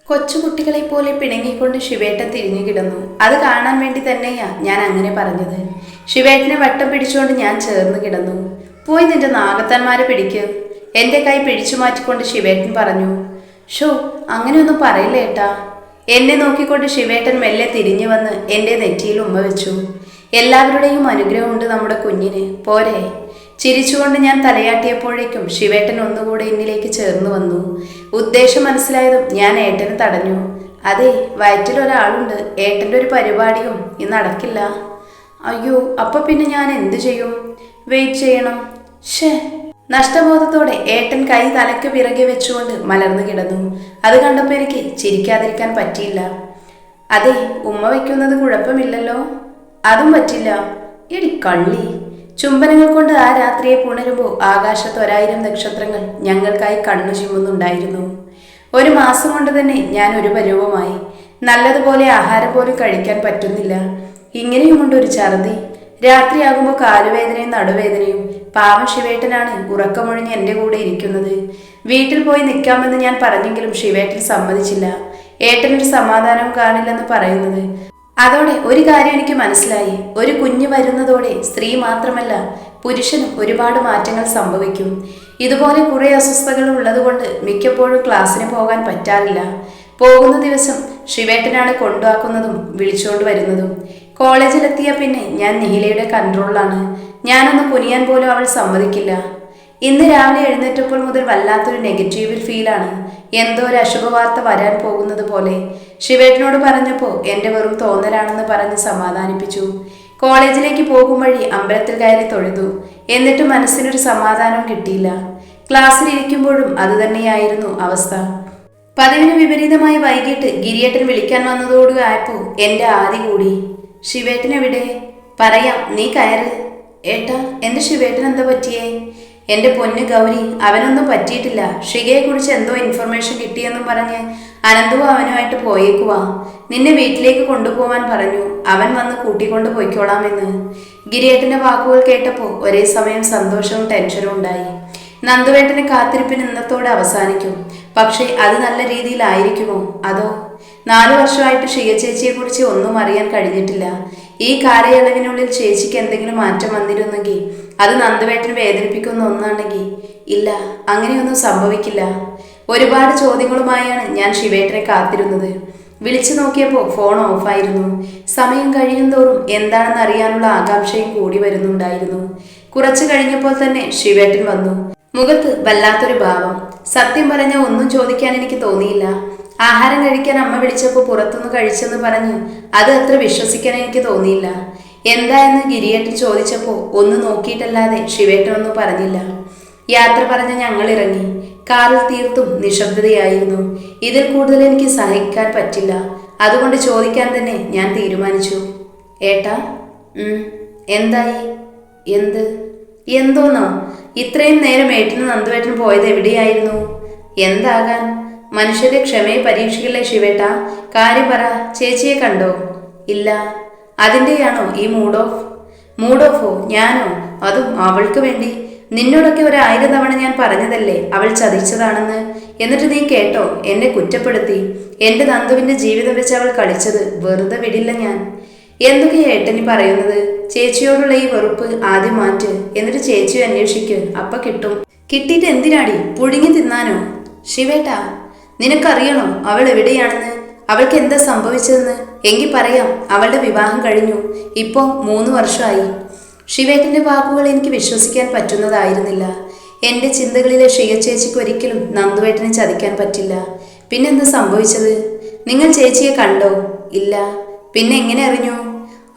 കൊച്ചുകുട്ടികളെ പോലെ പിണങ്ങിക്കൊണ്ട് ശിവേട്ടൻ തിരിഞ്ഞു കിടന്നു. അത് കാണാൻ വേണ്ടി തന്നെയാ ഞാൻ അങ്ങനെ പറഞ്ഞത്. ശിവേട്ടനെ വട്ടം പിടിച്ചുകൊണ്ട് ഞാൻ ചേർന്ന് കിടന്നു. പോയി നിന്റെ നാഗത്താന്മാരെ പിടിക്ക്, എന്റെ കൈ പിടിച്ചു മാറ്റിക്കൊണ്ട് ശിവേട്ടൻ പറഞ്ഞു. ഷോ, അങ്ങനെയൊന്നും പറയില്ല ഏട്ടാ. എന്നെ നോക്കിക്കൊണ്ട് ശിവേട്ടൻ മെല്ലെ തിരിഞ്ഞു വന്ന് എൻ്റെ നെറ്റിയിൽ ഉമ്മ വെച്ചു. എല്ലാവരുടെയും അനുഗ്രഹമുണ്ട് നമ്മുടെ കുഞ്ഞിന്, പോരെ? ചിരിച്ചുകൊണ്ട് ഞാൻ തലയാട്ടിയപ്പോഴേക്കും ശിവേട്ടൻ ഒന്നുകൂടെ എന്നിലേക്ക് ചേർന്ന് വന്നു. ഉദ്ദേശം മനസ്സിലായതും ഞാൻ ഏട്ടനെ തടഞ്ഞു. അതെ, വയറ്റിൽ ഒരാളുണ്ട്. ഏട്ടൻ്റെ ഒരു പരിപാടിയും ഇന്ന് നടക്കില്ല. അയ്യോ, അപ്പൊ പിന്നെ ഞാൻ എന്തു ചെയ്യും? വെയിറ്റ് ചെയ്യണം. ഷേ. നഷ്ടബോധത്തോടെ ഏട്ടൻ കൈ തലയ്ക്ക് പിറകെ വെച്ചുകൊണ്ട് മലർന്നു കിടന്നു. അത് കണ്ടപ്പോൾ എനിക്ക് ചിരിക്കാതിരിക്കാൻ പറ്റിയില്ല. അതെ, ഉമ്മ വയ്ക്കുന്നത് കുഴപ്പമില്ലല്ലോ. അതും പറ്റില്ല. എടി കള്ളി. ചുംബനങ്ങൾ കൊണ്ട് ആ രാത്രിയെ പുണരുമ്പോൾ ആകാശത്ത് 1000 നക്ഷത്രങ്ങൾ ഞങ്ങൾക്കായി കണ്ണു ചിമ്മുന്നുണ്ടായിരുന്നു. ഒരു മാസം കൊണ്ട് തന്നെ ഞാൻ ഒരു പരുവമായി. നല്ലതുപോലെ ആഹാരം പോലും കഴിക്കാൻ പറ്റുന്നില്ല. ഇങ്ങനെയുമുണ്ട് ഒരു ഛർദി. രാത്രിയാകുമ്പോൾ കാലുവേദനയും നടുവേദനയും. പാവം ശിവേട്ടനാണ് ഉറക്കമൊഴിഞ്ഞ് എൻ്റെ കൂടെ ഇരിക്കുന്നത്. വീട്ടിൽ പോയി നിൽക്കാമെന്ന് ഞാൻ പറഞ്ഞെങ്കിലും ശിവേട്ടൻ സമ്മതിച്ചില്ല. ഏട്ടനൊരു സമാധാനവും കാണില്ലെന്ന് പറയുന്നത്. അതോടെ ഒരു കാര്യം എനിക്ക് മനസ്സിലായി. ഒരു കുഞ്ഞ് വരുന്നതോടെ സ്ത്രീ മാത്രമല്ല പുരുഷനും ഒരുപാട് മാറ്റങ്ങൾ സംഭവിക്കും. ഇതുപോലെ കുറെ അസ്വസ്ഥതകൾ ഉള്ളതുകൊണ്ട് മിക്കപ്പോഴും ക്ലാസ്സിന് പോകാൻ പറ്റാറില്ല. പോകുന്ന ദിവസം ശിവേട്ടനാണ് കൊണ്ടുവാക്കുന്നതും വിളിച്ചുകൊണ്ട് വരുന്നതും. കോളേജിലെത്തിയ പിന്നെ ഞാൻ നിഹിലയുടെ കൺട്രോളിലാണ്. ഞാനൊന്ന് കുനിയാൻ പോലും അവൾ സമ്മതിക്കില്ല. ഇന്ന് രാവിലെ എഴുന്നേറ്റപ്പോൾ മുതൽ വല്ലാത്തൊരു നെഗറ്റീവ് ഫീലാണ്. എന്തോ ഒരു അശുഭവാർത്ത വരാൻ പോകുന്നത് പോലെ. ശിവേട്ടനോട് പറഞ്ഞപ്പോൾ എൻ്റെ വെറും തോന്നലാണെന്ന് പറഞ്ഞ് സമാധാനിപ്പിച്ചു. കോളേജിലേക്ക് പോകും വഴി അമ്പലത്തിൽ കയറി തൊഴുതു. എന്നിട്ട് മനസ്സിനൊരു സമാധാനവും കിട്ടിയില്ല. ക്ലാസ്സിലിരിക്കുമ്പോഴും അതുതന്നെയായിരുന്നു അവസ്ഥ. പതിവിന് വിപരീതമായി വൈകിട്ട് ഗിരിയേട്ടൻ വിളിക്കാൻ വന്നതോടെ ആയപ്പോൾ എൻ്റെ ആദി കൂടി. ശിവേട്ടൻ എവിടെ? പറയാം, നീ കയറ്. ഏട്ടാ, എൻ്റെ ശിവേട്ടൻ എന്താ പറ്റിയേ? എൻ്റെ പൊന്ന് ഗൗരി, അവനൊന്നും പറ്റിയിട്ടില്ല. ഷികയെക്കുറിച്ച് എന്തോ ഇൻഫർമേഷൻ കിട്ടിയെന്നും പറഞ്ഞ് അനന്തുവും അവനുമായിട്ട് പോയേക്കുവാ. നിന്നെ വീട്ടിലേക്ക് കൊണ്ടുപോവാൻ പറഞ്ഞു. അവൻ വന്ന് കൂട്ടിക്കൊണ്ട് പോയിക്കോളാമെന്ന്. ഗിരിയേട്ടൻ്റെ വാക്കുകൾ കേട്ടപ്പോൾ ഒരേ സമയം സന്തോഷവും ടെൻഷനും ഉണ്ടായി. നന്ദുവേട്ടന് കാത്തിരിപ്പിന് ഇന്നത്തോടെ അവസാനിക്കും. പക്ഷേ അത് നല്ല രീതിയിലായിരിക്കുമോ? അതോ 4 വർഷമായിട്ട് ഷിക ചേച്ചിയെക്കുറിച്ച് ഒന്നും അറിയാൻ കഴിഞ്ഞിട്ടില്ല. ഈ കാലയളവിനുള്ളിൽ ചേച്ചിക്ക് എന്തെങ്കിലും മാറ്റം വന്നിരുന്നെങ്കിൽ അത് നന്ദുവേട്ടന് വേദനിപ്പിക്കുന്ന ഒന്നാണെങ്കിൽ ഇല്ല, അങ്ങനെയൊന്നും സംഭവിക്കില്ല. ഒരുപാട് ചോദ്യങ്ങളുമായാണ് ഞാൻ ശിവേട്ടനെ കാത്തിരുന്നത്. വിളിച്ചു നോക്കിയപ്പോൾ ഫോൺ ഓഫായിരുന്നു. സമയം കഴിയും തോറും എന്താണെന്ന് അറിയാനുള്ള ആകാംക്ഷയും കൂടി വരുന്നുണ്ടായിരുന്നു. കുറച്ചു കഴിഞ്ഞപ്പോൾ തന്നെ ശിവേട്ടൻ വന്നു. മുഖത്ത് വല്ലാത്തൊരു ഭാവം. സത്യം പറഞ്ഞ ഒന്നും ചോദിക്കാൻ എനിക്ക് തോന്നിയില്ല. ആഹാരം കഴിക്കാൻ അമ്മ വിളിച്ചപ്പോൾ പുറത്തുനിന്ന് കഴിച്ചെന്ന് പറഞ്ഞ് അത് അത്ര വിശ്വസിക്കാൻ എനിക്ക് തോന്നിയില്ല. എന്തായെന്ന് ഗിരിയേട്ടൻ ചോദിച്ചപ്പോൾ ഒന്ന് നോക്കിയിട്ടല്ലാതെ ശിവേട്ടനൊന്നും പറഞ്ഞില്ല. യാത്ര പറഞ്ഞ് ഞങ്ങൾ ഇറങ്ങി. കാറിൽ തീർത്തും നിശബ്ദതയായിരുന്നു. ഇതിൽ കൂടുതൽ എനിക്ക് സഹിക്കാൻ പറ്റില്ല. അതുകൊണ്ട് ചോദിക്കാൻ തന്നെ ഞാൻ തീരുമാനിച്ചു. ഏട്ടാ. എന്തായി? എന്തോന്നോ? ഇത്രയും നേരം ഏട്ടനും നന്ദുവേട്ടനും പോയത് എവിടെയായിരുന്നു? എന്താകാൻ? മനുഷ്യരെ ക്ഷമയെ പരീക്ഷിക്കില്ലേ ശിവേട്ടാ? കാര്യം പറ. ചേച്ചിയെ കണ്ടോ? ഇല്ല. അതിൻ്റെയാണോ ഈ മൂഡ് ഓഫോ? ഞാനോ? അതും അവൾക്ക് വേണ്ടി? നിന്നോടൊക്കെ 1000 തവണ ഞാൻ പറഞ്ഞതല്ലേ അവൾ ചതിച്ചതാണെന്ന്. എന്നിട്ട് നീ കേട്ടോ? എന്നെ കുറ്റപ്പെടുത്തി. എൻ്റെ നന്ദുവിൻ്റെ ജീവിതം വെച്ച് അവൾ കളിച്ചത് വെറുതെ വിടില്ല ഞാൻ. എന്തൊക്കെയാ ഏട്ടനി പറയുന്നത്? ചേച്ചിയോടുള്ള ഈ വെറുപ്പ് ആദ്യം മാറ്റ്. എന്നിട്ട് ചേച്ചിയെ അന്വേഷിക്ക്. അപ്പ കിട്ടും. കിട്ടിയിട്ട് എന്തിനാടി? പുഴുങ്ങി തിന്നാനോ? ശിവേട്ടാ, നിനക്കറിയണോ അവൾ എവിടെയാണെന്ന്? അവൾക്ക് എന്താ സംഭവിച്ചതെന്ന്? എങ്കിൽ പറയാം. അവളുടെ വിവാഹം കഴിഞ്ഞു. ഇപ്പോൾ 3 വർഷമായി. ശിവേട്ടൻ്റെ വാക്കുകൾ എനിക്ക് വിശ്വസിക്കാൻ പറ്റുന്നതായിരുന്നില്ല. എൻ്റെ ചിന്തകളിലെ ഷിക ചേച്ചിക്ക് ഒരിക്കലും നന്ദുവേട്ടനെ ചതിക്കാൻ പറ്റില്ല. പിന്നെന്താ സംഭവിച്ചത്? നിങ്ങൾ ചേച്ചിയെ കണ്ടോ? ഇല്ല. പിന്നെ എങ്ങനെ അറിഞ്ഞു?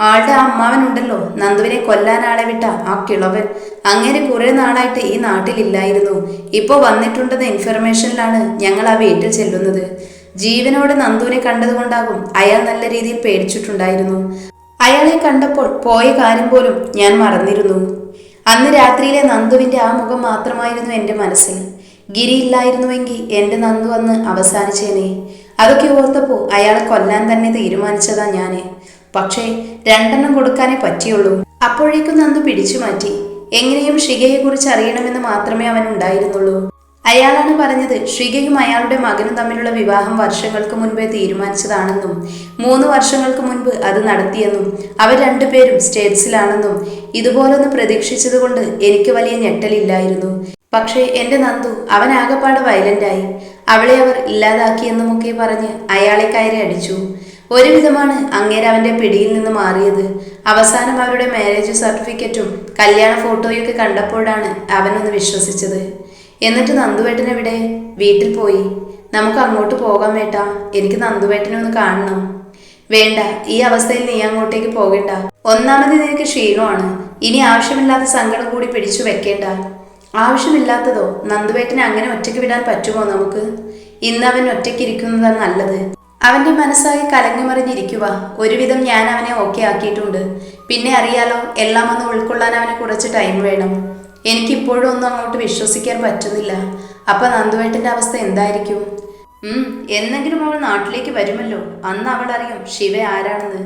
ആളുടെ ആ അമ്മാവനുണ്ടല്ലോ, നന്ദുവിനെ കൊല്ലാൻ ആളെ വിട്ട ആ കിളവൻ. അങ്ങനെ കുറെ നാളായിട്ട് ഈ നാട്ടിലില്ലായിരുന്നു. ഇപ്പോൾ വന്നിട്ടുണ്ടെന്ന ഇൻഫർമേഷനിലാണ് ഞങ്ങൾ ആ വീട്ടിൽ ചെല്ലുന്നത്. ജീവനോടെ നന്ദുവിനെ കണ്ടതുകൊണ്ടാകും അയാൾ നല്ല രീതിയിൽ പേടിച്ചിട്ടുണ്ടായിരുന്നു. അയാളെ കണ്ടപ്പോൾ പോയ കാര്യം പോലും ഞാൻ മറന്നിരുന്നു. അന്ന് രാത്രിയിലെ നന്ദുവിൻ്റെ ആ മുഖം മാത്രമായിരുന്നു എൻ്റെ മനസ്സിൽ. ഗിരി ഇല്ലായിരുന്നുവെങ്കിൽ എൻ്റെ നന്ദു അന്ന് അവസാനിച്ചേനെ. അതൊക്കെ ഓർത്തപ്പോൾ അയാളെ കൊല്ലാൻ തന്നെ തീരുമാനിച്ചതാ ഞാൻ. പക്ഷേ 2 കൊടുക്കാനേ പറ്റിയുള്ളൂ. അപ്പോഴേക്കും നന്ദു പിടിച്ചു മാറ്റി. എങ്ങനെയും ഷികയെക്കുറിച്ച് അറിയണമെന്ന് മാത്രമേ അവനുണ്ടായിരുന്നുള്ളൂ. അയാളാണ് പറഞ്ഞത് ഷികയും അയാളുടെ മകനും തമ്മിലുള്ള വിവാഹം വർഷങ്ങൾക്ക് മുൻപേ തീരുമാനിച്ചതാണെന്നും 3 വർഷങ്ങൾക്ക് മുൻപ് അത് നടത്തിയെന്നും അവർ രണ്ടുപേരും സ്റ്റേറ്റ്സിലാണെന്നും ഇതുപോലൊന്ന് പ്രതീക്ഷിച്ചതുകൊണ്ട് എനിക്ക് വലിയ ഞെട്ടലില്ലായിരുന്നു. പക്ഷേ എന്റെ നന്ദു അവൻ ആകെപ്പാടെ വയലന്റായി. അവളെ അവർ ഇല്ലാതാക്കിയെന്നുമൊക്കെ പറഞ്ഞ് അയാളെ കയറി അടിച്ചു. ഒരുവിധമാണ് അങ്ങേര് അവന്റെ പിടിയിൽ നിന്ന് മാറിയത്. അവസാനം അവരുടെ മാരേജ് സർട്ടിഫിക്കറ്റും കല്യാണ ഫോട്ടോയൊക്കെ കണ്ടപ്പോഴാണ് അവനൊന്ന് വിശ്വസിച്ചത്. എന്നിട്ട് നന്ദുവേട്ടൻ എവിടെ? വീട്ടിൽ പോയി. നമുക്ക് അങ്ങോട്ട് പോകാൻ വേട്ടാ, എനിക്ക് നന്ദുവേട്ടനെ ഒന്ന് കാണണം. വേണ്ട, ഈ അവസ്ഥയിൽ നീ അങ്ങോട്ടേക്ക് പോകണ്ട. ഒന്നാമത് നിനക്ക് ക്ഷീണമാണ്. ഇനി ആവശ്യമില്ലാത്ത സങ്കടം കൂടി പിടിച്ചു വെക്കേണ്ട. ആവശ്യമില്ലാത്തതോ? നന്ദുവേട്ടനെ അങ്ങനെ ഒറ്റയ്ക്ക് വിടാൻ പറ്റുമോ നമുക്ക്? ഇന്ന് അവൻ ഒറ്റയ്ക്ക് ഇരിക്കുന്നതാണ് നല്ലത്. അവന്റെ മനസ്സായി കലങ്ങിമറിഞ്ഞിരിക്കുക. ഒരുവിധം ഞാൻ അവനെ ഓക്കെ ആക്കിയിട്ടുണ്ട്. പിന്നെ അറിയാലോ, എല്ലാം ഒന്ന് ഉൾക്കൊള്ളാൻ അവന് കുറച്ച് ടൈം വേണം. എനിക്കിപ്പോഴും ഒന്നും അങ്ങോട്ട് വിശ്വസിക്കാൻ പറ്റുന്നില്ല. അപ്പൊ നന്ദുവേട്ടന്റെ അവസ്ഥ എന്തായിരിക്കും? എന്നെങ്കിലും അവൾ നാട്ടിലേക്ക് വരുമല്ലോ. അന്ന് അവൾ അറിയും ശിവ ആരാണെന്ന്.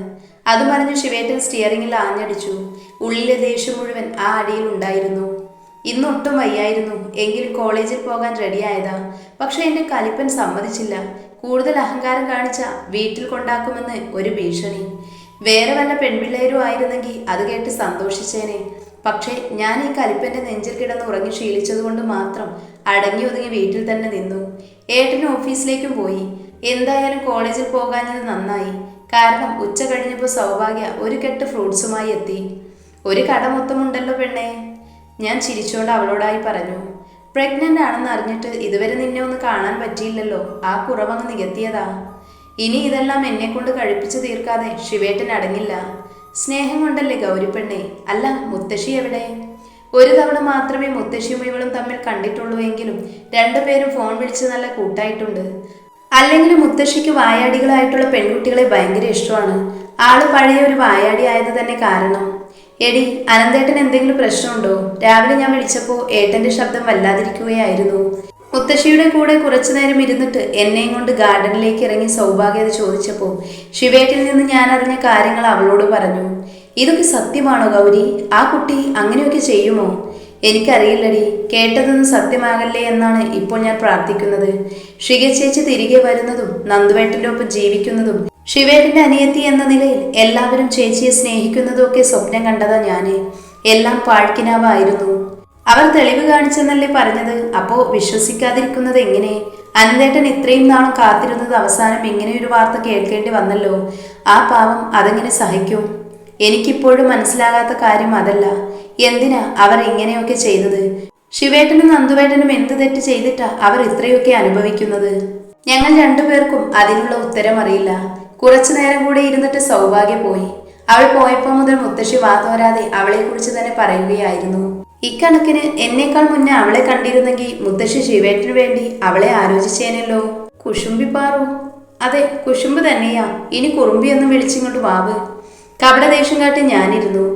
അത് പറഞ്ഞ് ശിവേട്ടൻ സ്റ്റിയറിംഗിൽ ആഞ്ഞടിച്ചു. ഉള്ളിലെ ദേഷ്യം മുഴുവൻ ആ അടിയിൽ ഉണ്ടായിരുന്നു. ഇന്നൊട്ടും വയ്യായിരുന്നു. എങ്കിലും കോളേജിൽ പോകാൻ റെഡിയായതാ. പക്ഷെ എന്റെ കലിപ്പൻ സമ്മതിച്ചില്ല. കൂടുതൽ അഹങ്കാരം കാണിച്ച വീട്ടിൽ കൊണ്ടാക്കുമെന്ന് ഒരു ഭീഷണി. വേറെ വല്ല പെൺപിള്ളേരും ആയിരുന്നെങ്കിൽ അത് കേട്ട് സന്തോഷിച്ചേനെ. പക്ഷേ ഞാൻ ഈ കലിപ്പന്റെ നെഞ്ചിൽ കിടന്ന് ഉറങ്ങി ശീലിച്ചതുകൊണ്ട് മാത്രം അടങ്ങി ഒതുങ്ങി വീട്ടിൽ തന്നെ നിന്നു. ഏട്ടന് ഓഫീസിലേക്കും പോയി. എന്തായാലും കോളേജിൽ പോകാഞ്ഞത് നന്നായി. കാരണം ഉച്ച കഴിഞ്ഞപ്പോൾ സൗഭാഗ്യ ഒരു കെട്ട് ഫ്രൂട്ട്സുമായി എത്തി. ഒരു കട മൊത്തമുണ്ടല്ലോ പെണ്ണേ. ഞാൻ ചിരിച്ചുകൊണ്ട് അവളോടായി പറഞ്ഞു. പ്രഗ്നന്റ് ആണെന്ന് അറിഞ്ഞിട്ട് ഇതുവരെ നിന്നെ ഒന്ന് കാണാൻ പറ്റിയില്ലല്ലോ. ആ കുറവങ്ങ് നികത്തിയതാ. ഇനി ഇതെല്ലാം എന്നെ കൊണ്ട് കഴിപ്പിച്ചു തീർക്കാതെ ശിവേട്ടൻ അടങ്ങില്ല. സ്നേഹം കൊണ്ടല്ലേ ഗൗരിപ്പെണ്ണേ. അല്ല, മുത്തശ്ശി എവിടെ? ഒരു തവണ മാത്രമേ മുത്തശ്ശിയും ഇവളും തമ്മിൽ കണ്ടിട്ടുള്ളൂ എങ്കിലും രണ്ടുപേരും ഫോൺ വിളിച്ച് നല്ല കൂട്ടായിട്ടുണ്ട്. അല്ലെങ്കിൽ മുത്തശ്ശിക്ക് വായാടികളായിട്ടുള്ള പെൺകുട്ടികളെ ഭയങ്കര ഇഷ്ടമാണ്. ആള് പഴയ ഒരു വായാടി ആയത് തന്നെ കാരണം. എടി, അനന്തേട്ടൻ എന്തെങ്കിലും പ്രശ്നമുണ്ടോ? രാവിലെ ഞാൻ വിളിച്ചപ്പോൾ ഏട്ടന്റെ ശബ്ദം വല്ലാതിരിക്കുകയായിരുന്നു. മുത്തശ്ശിയുടെ കൂടെ കുറച്ചു നേരം ഇരുന്നിട്ട് എന്നെയും കൊണ്ട് ഗാർഡനിലേക്ക് ഇറങ്ങി സൗഭാഗ്യത ചോദിച്ചപ്പോൾ ശിവേട്ടിൽ നിന്ന് ഞാൻ അറിഞ്ഞ കാര്യങ്ങൾ അവളോട് പറഞ്ഞു. ഇതൊക്കെ സത്യമാണോ ഗൗരി? ആ കുട്ടി അങ്ങനെയൊക്കെ ചെയ്യുമോ? എനിക്കറിയില്ലടി. കേട്ടതൊന്നും സത്യമാകല്ലേ എന്നാണ് ഇപ്പോൾ ഞാൻ പ്രാർത്ഥിക്കുന്നത്. ഷിക ചേച്ചി തിരികെ വരുന്നതും നന്ദുവേട്ടന്റെ ഒപ്പം ജീവിക്കുന്നതും ശിവേട്ടന്റെ അനിയത്തി എന്ന നിലയിൽ എല്ലാവരും ചേച്ചിയെ സ്നേഹിക്കുന്നതും ഒക്കെ സ്വപ്നം കണ്ടതാ ഞാന്. എല്ലാം പാഴ്ക്കിനാവായിരുന്നു. അവർ തെളിവ് കാണിച്ചെന്നല്ലേ പറഞ്ഞത്. അപ്പോ വിശ്വസിക്കാതിരിക്കുന്നത് എങ്ങനെ? അനന്തേട്ടൻ ഇത്രയും നാളും കാത്തിരുന്നത് അവസാനം ഇങ്ങനെയൊരു വാർത്ത കേൾക്കേണ്ടി വന്നല്ലോ. ആ പാവം അതെങ്ങനെ സഹിക്കും? എനിക്കിപ്പോഴും മനസ്സിലാകാത്ത കാര്യം അതല്ല, എന്തിനാ അവർ ഇങ്ങനെയൊക്കെ ചെയ്തത്? ശിവേട്ടനും നന്ദുവേട്ടനും എന്ത് തെറ്റ് ചെയ്തിട്ടാ അവർ ഇത്രയൊക്കെ അനുഭവിക്കുന്നത്? ഞങ്ങൾ രണ്ടുപേർക്കും അതിനുള്ള ഉത്തരം അറിയില്ല. കുറച്ചു നേരം കൂടെ ഇരുന്നിട്ട് സൗഭാഗ്യ പോയി. അവൾ പോയപ്പോൾ മുതൽ മുത്തശ്ശി വാതോരാതെ അവളെക്കുറിച്ച് തന്നെ പറയുകയായിരുന്നു. ഇക്കണക്കിന് എന്നേക്കാൾ മുന്നേ അവളെ കണ്ടിരുന്നെങ്കിൽ മുത്തശ്ശി ശിവേട്ടന് വേണ്ടി അവളെ ആലോചിച്ചേനല്ലോ. കുശുമ്പി പാറു? അതെ, കുശുമ്പ് തന്നെയാ. ഇനി കുറുമ്പിയൊന്നും വിളിച്ചിങ്ങോട്ട് വാവ്. കപടദേഷ്യം കാട്ടി ഞാനിരുന്നു.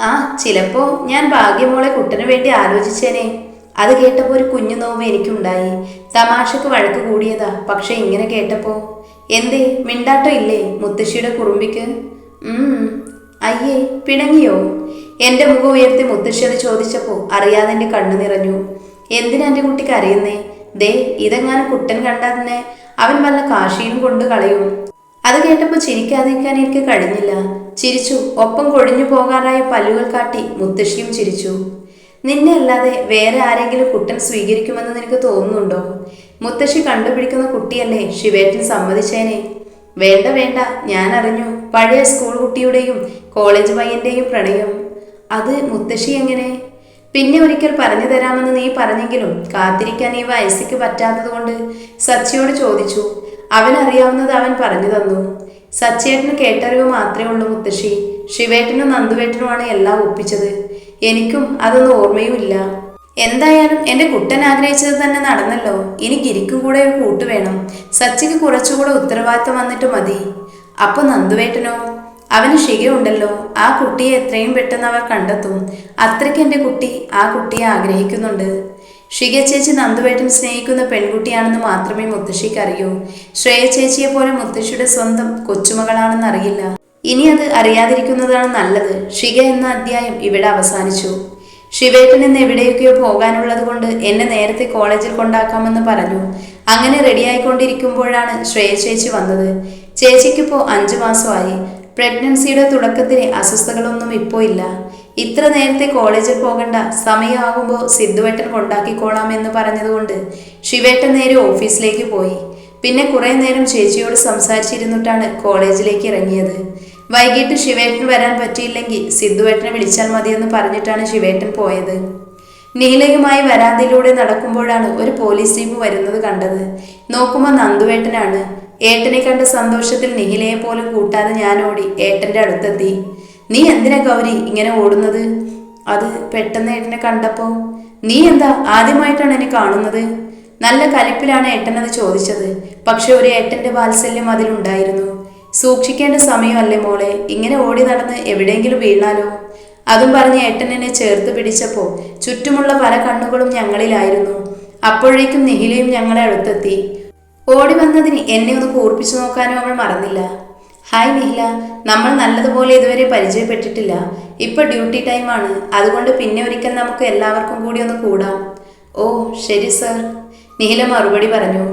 ആ, ചിലപ്പോ ഞാൻ ഭാഗ്യമോളെ കുട്ടന് വേണ്ടി ആലോചിച്ചേനെ. അത് കേട്ടപ്പോൾ ഒരു കുഞ്ഞു നോവ് എനിക്കുണ്ടായി. തമാശക്ക് വഴക്ക് കൂടിയതാ. പക്ഷെ ഇങ്ങനെ കേട്ടപ്പോ എന്തേ മിണ്ടാട്ടോ ഇല്ലേ മുത്തശ്ശിയുടെ കുറുമ്പിക്ക്? അയ്യേ, പിണങ്ങിയോ? എന്റെ മുഖം ഉയർത്തി മുത്തശ്ശി അത് ചോദിച്ചപ്പോ അറിയാതെ എന്റെ കണ്ണു നിറഞ്ഞു. എന്തിനാ എന്റെ കുട്ടിക്ക് അറിയുന്നേ? ദേ, ഇതെങ്ങാനും കുട്ടൻ കണ്ടാ തന്നെ അവൻ വല്ല കാശിയും കൊണ്ട് കളയും. അത് കേട്ടപ്പോ ചിരിക്കാതിരിക്കാൻ എനിക്ക് കഴിഞ്ഞില്ല. ചിരിച്ചു. ഒപ്പം കൊഴിഞ്ഞു പോകാറായ പല്ലുകൾ കാട്ടി മുത്തശ്ശിയും ചിരിച്ചു. നിന്നെ അല്ലാതെ വേറെ ആരെങ്കിലും കുട്ടൻ സ്വീകരിക്കുമെന്ന് നിനക്ക് തോന്നുന്നുണ്ടോ? മുത്തശ്ശി കണ്ടുപിടിക്കുന്ന കുട്ടിയല്ലേ ശിവേട്ടൻ സമ്മതിച്ചേനെ. വേണ്ട വേണ്ട, ഞാൻ അറിഞ്ഞു പഴയ സ്കൂൾ കുട്ടിയുടെയും കോളേജ് പയ്യന്റെയും പ്രണയം. അത് മുത്തശ്ശി എങ്ങനെ? പിന്നെ ഒരിക്കൽ പറഞ്ഞു തരാമെന്ന് നീ പറഞ്ഞെങ്കിലും കാത്തിരിക്കാൻ ഈ വയസ്സിക്ക് പറ്റാത്തത് കൊണ്ട് സച്ചിയോട് ചോദിച്ചു. അവനറിയാവുന്നത് അവൻ പറഞ്ഞു തന്നു. സച്ചിയേട്ടന് കേട്ടറിവ് മാത്രമേ ഉള്ളൂ മുത്തശ്ശി. ശിവേട്ടനും നന്ദുവേട്ടനുമാണ് എല്ലാം ഒപ്പിച്ചത്. എനിക്കും അതൊന്നും ഓർമ്മയുമില്ല. എന്തായാലും എന്റെ കുട്ടൻ ആഗ്രഹിച്ചത് തന്നെ നടന്നല്ലോ. ഇനി ഗിരിക്കും കൂടെ ഒരു കൂട്ട് വേണം. സച്ചിക്ക് കുറച്ചുകൂടെ ഉത്തരവാദിത്തം വന്നിട്ട് മതി. അപ്പൊ നന്ദുവേട്ടനോ? അവന് ഷികയുണ്ടല്ലോ. ആ കുട്ടിയെ എത്രയും പെട്ടെന്ന് അവർ കണ്ടെത്തും. അത്രയ്ക്ക് എന്റെ കുട്ടി ആ കുട്ടിയെ ആഗ്രഹിക്കുന്നുണ്ട്. ഷിക ചേച്ചി നന്ദുവേട്ടൻ സ്നേഹിക്കുന്ന പെൺകുട്ടിയാണെന്ന് മാത്രമേ മുത്തശ്ശിക്ക് അറിയൂ. ശ്രേയ ചേച്ചിയെ പോലെ മുത്തശ്ശിയുടെ സ്വന്തം കൊച്ചുമകളാണെന്ന് അറിയില്ല. ഇനി അത് അറിയാതിരിക്കുന്നതാണ് നല്ലത്. ഷിക എന്ന അധ്യായം ഇവിടെ അവസാനിച്ചു. ശിവേട്ടൻ ഇന്ന് എവിടെയൊക്കെയോ പോകാനുള്ളത് കൊണ്ട് എന്നെ നേരത്തെ കോളേജിൽ കൊണ്ടാക്കാമെന്ന് പറഞ്ഞു. അങ്ങനെ റെഡിയായിക്കൊണ്ടിരിക്കുമ്പോഴാണ് ശ്രേയ ചേച്ചി വന്നത്. ചേച്ചിക്കിപ്പോൾ 5 മാസമായി. പ്രഗ്നൻസിയുടെ തുടക്കത്തിന് അസ്വസ്ഥതകളൊന്നും ഇപ്പോൾ ഇല്ല. ഇത്ര നേരത്തെ കോളേജിൽ പോകണ്ട, സമയമാകുമ്പോൾ സിദ്ധുവേട്ടൻ കൊണ്ടാക്കിക്കോളാം എന്ന് പറഞ്ഞതുകൊണ്ട് ശിവേട്ടൻ നേരെ ഓഫീസിലേക്ക് പോയി. പിന്നെ കുറേ നേരം ചേച്ചിയോട് സംസാരിച്ചിരുന്നിട്ടാണ് കോളേജിലേക്ക് ഇറങ്ങിയത്. വൈകിട്ട് ശിവേട്ടന് വരാൻ പറ്റിയില്ലെങ്കിൽ സിദ്ധുവേട്ടനെ വിളിച്ചാൽ മതിയെന്ന് പറഞ്ഞിട്ടാണ് ശിവേട്ടൻ പോയത്. നീലയുമായി വരാന്തയിലൂടെ നടക്കുമ്പോഴാണ് ഒരു പോലീസ് ജീപ്പ് വരുന്നത് കണ്ടത്. നോക്കുമ്പോൾ നന്ദുവേട്ടനാണ്. ഏട്ടനെ കണ്ട സന്തോഷത്തിൽ നിഹിലയെ പോലും കൂട്ടാതെ ഞാൻ ഓടി ഏട്ടൻ്റെ അടുത്തെത്തി. നീ എന്തിനാ ഗൗരി ഇങ്ങനെ ഓടുന്നത്? അത് പെട്ടെന്ന് ഏട്ടനെ കണ്ടപ്പോൾ. നീ എന്താ ആദ്യമായിട്ടാണ് എന്നെ കാണുന്നത്? നല്ല കലിപ്പിലാണ് ഏട്ടനത് ചോദിച്ചത്. പക്ഷെ ഒരു ഏട്ടൻ്റെ വാത്സല്യം അതിലുണ്ടായിരുന്നു. സൂക്ഷിക്കേണ്ട സമയമല്ലേ മോളെ, ഇങ്ങനെ ഓടി നടന്ന് എവിടെയെങ്കിലും വീണാലോ? അതും പറഞ്ഞ് ഏട്ടൻ എന്നെ ചേർത്ത് പിടിച്ചപ്പോൾ ചുറ്റുമുള്ള പല കണ്ണുകളും ഞങ്ങളിലായിരുന്നു. അപ്പോഴേക്കും നിഹിലയും ഞങ്ങളെ അടുത്തെത്തി. ഓടി വന്നതിന് എന്നെ ഒന്ന് കൂർപ്പിച്ചു നോക്കാനും അവൾ മറന്നില്ല. ഹായ് നിഹില, നമ്മൾ നല്ലതുപോലെ ഇതുവരെ പരിചയപ്പെട്ടിട്ടില്ല. ഇപ്പൊ ഡ്യൂട്ടി ടൈമാണ്, അതുകൊണ്ട് പിന്നെ ഒരിക്കൽ നമുക്ക് എല്ലാവർക്കും കൂടി ഒന്ന് കൂടാം. ഓ ശരി സർ, നിഹില മറുപടി പറഞ്ഞു.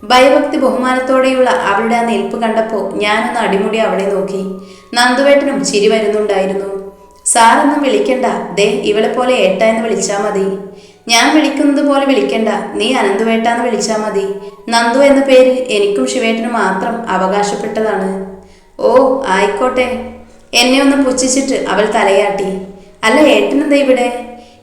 ഭയഭക്തി ബഹുമാനത്തോടെയുള്ള അവളുടെ ആ നിൽപ്പ് കണ്ടപ്പോൾ ഞാനൊന്ന് അടിമുടി അവളെ നോക്കി. നന്ദുവേട്ടനും ചിരി വരുന്നുണ്ടായിരുന്നു. സാറൊന്നും വിളിക്കണ്ട, ദേ ഇവളെ പോലെ ഏട്ട എന്ന് വിളിച്ചാൽ മതി. ഞാൻ വിളിക്കുന്നത് പോലെ വിളിക്കണ്ട, നീ അനന്തുവേട്ടാന്ന് വിളിച്ചാൽ മതി. നന്ദു എന്ന പേര് എനിക്കും ശിവേട്ടനും മാത്രം അവകാശപ്പെട്ടതാണ്. ഓ ആയിക്കോട്ടെ. എന്നെ ഒന്ന് പുച്ഛിച്ചിട്ട് അവൾ തലയാട്ടി. അല്ല ഏട്ടനെന്താ ഇവിടെ?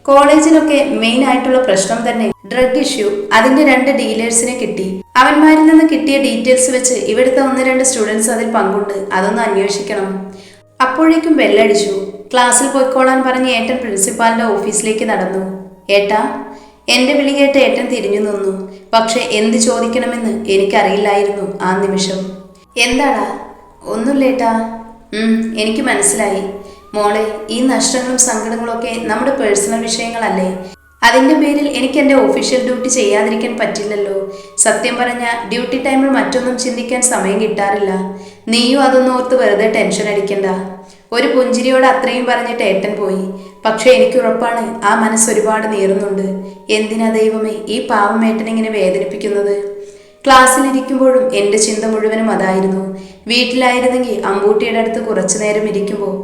കോളേജിലൊക്കെ മെയിൻ ആയിട്ടുള്ള പ്രശ്നം തന്നെ ഡ്രഗ് ഇഷ്യൂ. അതിന്റെ 2 ഡീലേഴ്സിനെ കിട്ടി. അവന്മാരിൽ നിന്ന് കിട്ടിയ ഡീറ്റെയിൽസ് വെച്ച് ഇവിടുത്തെ 1-2 സ്റ്റുഡൻസ് അതിൽ പങ്കുണ്ട്. അതൊന്ന് അന്വേഷിക്കണം. അപ്പോഴേക്കും ബെല്ലടിച്ചു. ക്ലാസ്സിൽ പോയിക്കോളാൻ പറഞ്ഞ് ഏട്ടൻ പ്രിൻസിപ്പാലിന്റെ ഓഫീസിലേക്ക് നടന്നു. ഏട്ടാ, എന്റെ വിളി കേട്ട് ഏട്ടൻ തിരിഞ്ഞു നിന്നു. പക്ഷെ എന്ത് ചോദിക്കണമെന്ന് എനിക്കറിയില്ലായിരുന്നു ആ നിമിഷം. എന്താടാ? ഒന്നുമില്ലേട്ടാ. എനിക്ക് മനസ്സിലായി മോളെ, ഈ നഷ്ടങ്ങളും സങ്കടങ്ങളും ഒക്കെ നമ്മുടെ പേഴ്സണൽ വിഷയങ്ങളല്ലേ. അതിന്റെ പേരിൽ എനിക്ക് എൻ്റെ ഒഫീഷ്യൽ ഡ്യൂട്ടി ചെയ്യാതിരിക്കാൻ പറ്റില്ലല്ലോ. സത്യം പറഞ്ഞ ഡ്യൂട്ടി ടൈമിൽ മറ്റൊന്നും ചിന്തിക്കാൻ സമയം കിട്ടാറില്ല. നീയും അതൊന്നും ഓർത്ത് വെറുതെ ടെൻഷൻ അടിക്കണ്ട. ഒരു പുഞ്ചിരിയോട് അത്രയും പറഞ്ഞിട്ട് ഏട്ടൻ പോയി. പക്ഷെ എനിക്ക് ഉറപ്പാണ് ആ മനസ്സ് ഒരുപാട് നീറുന്നുണ്ട്. എന്തിനാ ദൈവമേ ഈ പാവം ഏട്ടൻ ഇങ്ങനെ വേദനിപ്പിക്കുന്നത്? ക്ലാസ്സിലിരിക്കുമ്പോഴും എൻ്റെ ചിന്ത മുഴുവനും അതായിരുന്നു. വീട്ടിലായിരുന്നെങ്കിൽ അമ്പൂട്ടിയുടെ അടുത്ത് കുറച്ചു നേരം ഇരിക്കുമ്പോൾ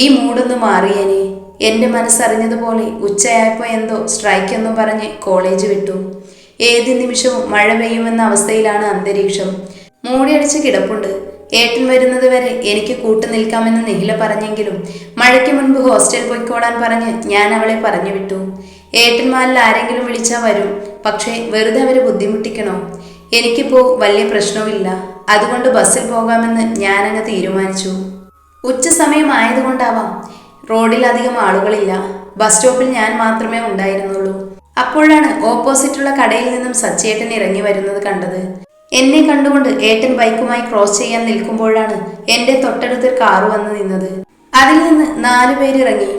ഈ മൂടൊന്ന് മാറിയേനെ. എൻ്റെ മനസ്സറിഞ്ഞതുപോലെ ഉച്ചയായപ്പോൾ എന്തോ സ്ട്രൈക്ക് എന്നും പറഞ്ഞ് കോളേജ് വിട്ടു. ഏത് നിമിഷവും മഴ പെയ്യുമെന്ന അവസ്ഥയിലാണ് അന്തരീക്ഷം. മൂടിയടിച്ച് കിടപ്പുണ്ട്. ഏട്ടൻ വരുന്നത് വരെ എനിക്ക് കൂട്ടു നിൽക്കാമെന്ന് നിഹില പറഞ്ഞെങ്കിലും മഴയ്ക്ക് മുൻപ് ഹോസ്റ്റൽ പോയിക്കോളാൻ പറഞ്ഞ് ഞാൻ അവളെ പറഞ്ഞു വിട്ടു. ഏട്ടന്മാരിൽ ആരെങ്കിലും വിളിച്ചാൽ വരും. പക്ഷേ വെറുതെ അവരെ ബുദ്ധിമുട്ടിക്കണോ? എനിക്കിപ്പോൾ വലിയ പ്രശ്നവുമില്ല. അതുകൊണ്ട് ബസ്സിൽ പോകാമെന്ന് ഞാനങ്ങ് തീരുമാനിച്ചു. ഉച്ച സമയമായതുകൊണ്ടാവാം റോഡിൽ അധികം ആളുകളില്ല. ബസ് സ്റ്റോപ്പിൽ ഞാൻ മാത്രമേ ഉണ്ടായിരുന്നുള്ളൂ. അപ്പോഴാണ് ഓപ്പോസിറ്റുള്ള കടയിൽ നിന്നും സച്ചിയേട്ടൻ ഇറങ്ങി വരുന്നത് കണ്ടത്. എന്നെ കണ്ടുകൊണ്ട് ഏട്ടൻ ബൈക്കുമായി ക്രോസ് ചെയ്യാൻ നിൽക്കുമ്പോഴാണ് എൻ്റെ തൊട്ടടുത്തൊരു കാറ് വന്ന് നിന്നത്. അതിൽ നിന്ന് 4 പേരിറങ്ങി.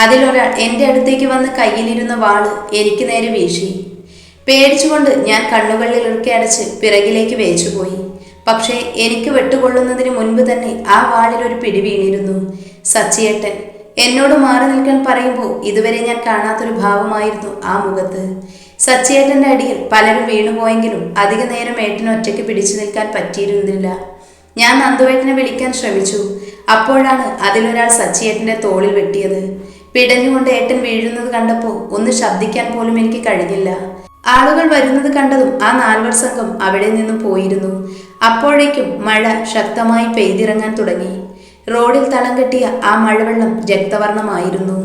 അതിലൊരാൾ എൻ്റെ അടുത്തേക്ക് വന്ന് കയ്യിലിരുന്ന വാള് എനിക്ക് നേരെ വീശി. പേടിച്ചുകൊണ്ട് ഞാൻ കണ്ണുകളിൽ ഇറുക്കി അടച്ച് പിറകിലേക്ക് വേച്ചുപോയി. പക്ഷേ എനിക്ക് വെട്ടുകൊള്ളുന്നതിന് മുൻപ് തന്നെ ആ വാളിൽ ഒരു പിടി വീണിരുന്നു. സച്ചിയേട്ടൻ എന്നോട് മാറി നിൽക്കാൻ പറയുമ്പോൾ ഇതുവരെ ഞാൻ കാണാത്തൊരു ഭാവമായിരുന്നു ആ മുഖത്ത്. സച്ചിയേട്ടൻ്റെ അടിയിൽ പലരും വീണുപോയെങ്കിലും അധിക നേരം ഏട്ടന് ഒറ്റയ്ക്ക് പിടിച്ചു നിൽക്കാൻ പറ്റിയിരുന്നില്ല. ഞാൻ നന്ദുവേട്ടനെ വിളിക്കാൻ ശ്രമിച്ചു. അപ്പോഴാണ് അതിലൊരാൾ സച്ചിയേട്ടൻ്റെ തോളിൽ വെട്ടിയത്. പിടഞ്ഞുകൊണ്ട് ഏട്ടൻ വീഴുന്നത് കണ്ടപ്പോൾ ഒന്ന് ശബ്ദിക്കാൻ പോലും എനിക്ക് കഴിഞ്ഞില്ല. ആളുകൾ വരുന്നത് കണ്ടതും ആ 4 സംഘം അവിടെ നിന്നും പോയിരുന്നു. അപ്പോഴേക്കും മഴ ശക്തമായി പെയ്തിറങ്ങാൻ തുടങ്ങി. റോഡിൽ തളം കെട്ടിയ ആ മഴവെള്ളം രക്തവർണമായിരുന്നു.